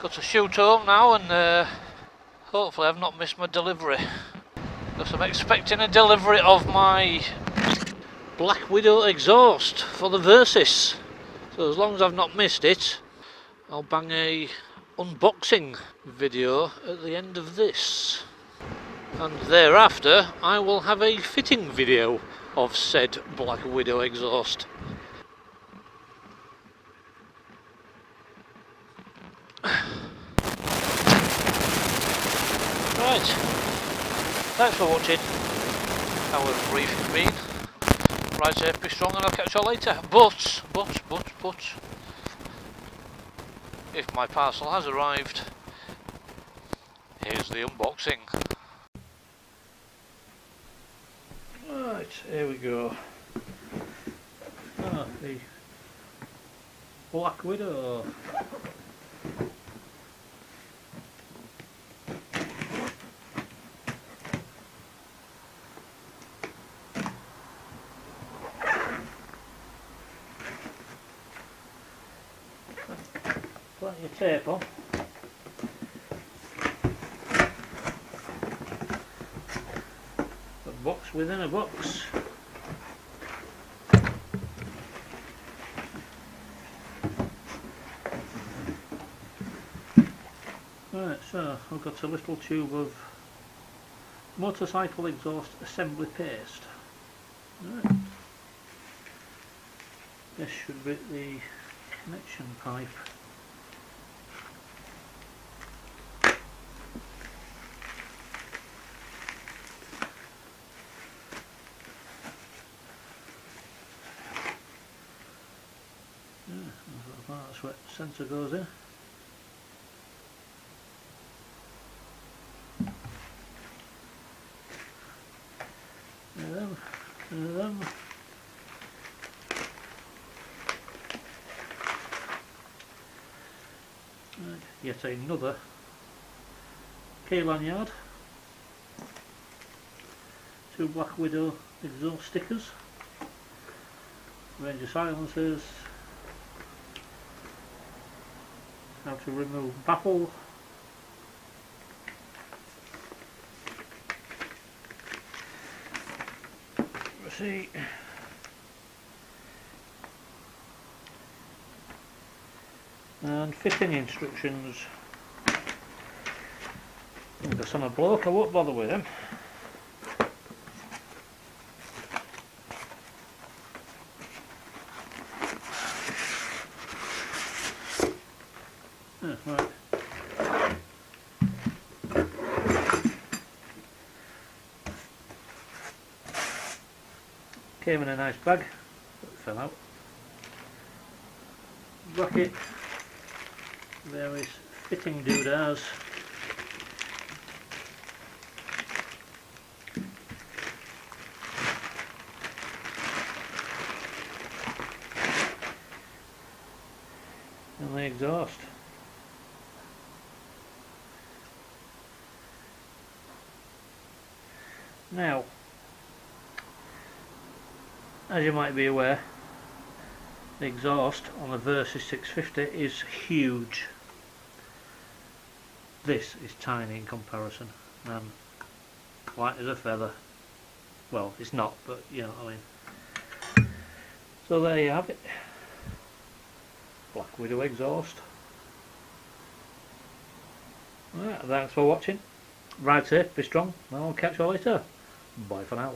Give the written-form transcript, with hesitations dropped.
got to shoot home now, and hopefully I've not missed my delivery, because I'm expecting a delivery of my Blackwidow exhaust for the Versys. So as long as I've not missed it, I'll bang a unboxing video at the end of this, and thereafter I will have a fitting video of said Blackwidow exhaust. Right, thanks for watching. Our briefing been. Ride safe, be strong, and I'll catch you all later. But, if my parcel has arrived, here's the unboxing. Right, here we go. Ah, the Blackwidow. Plenty of tape on. A box within a box. Right, so I've got a little tube of motorcycle exhaust assembly paste. Right. This should be the connection pipe. That's where the sensor goes in. Them. Right, yet another key lanyard. Two Blackwidow exhaust stickers. Range of silencers. How to remove baffle. Receipt. And fitting instructions. Because I'm a bloke, I won't bother with them. Right. Came in a nice bag, but it fell out. Bracket, various fitting doodads. And the exhaust. Now, as you might be aware, the exhaust on the Versys 650 is huge. This is tiny in comparison, and light as a feather. Well, it's not, but you know what I mean. So there you have it. Blackwidow exhaust. Right, thanks for watching. Ride safe, be strong, and I'll catch you later. Bye for now.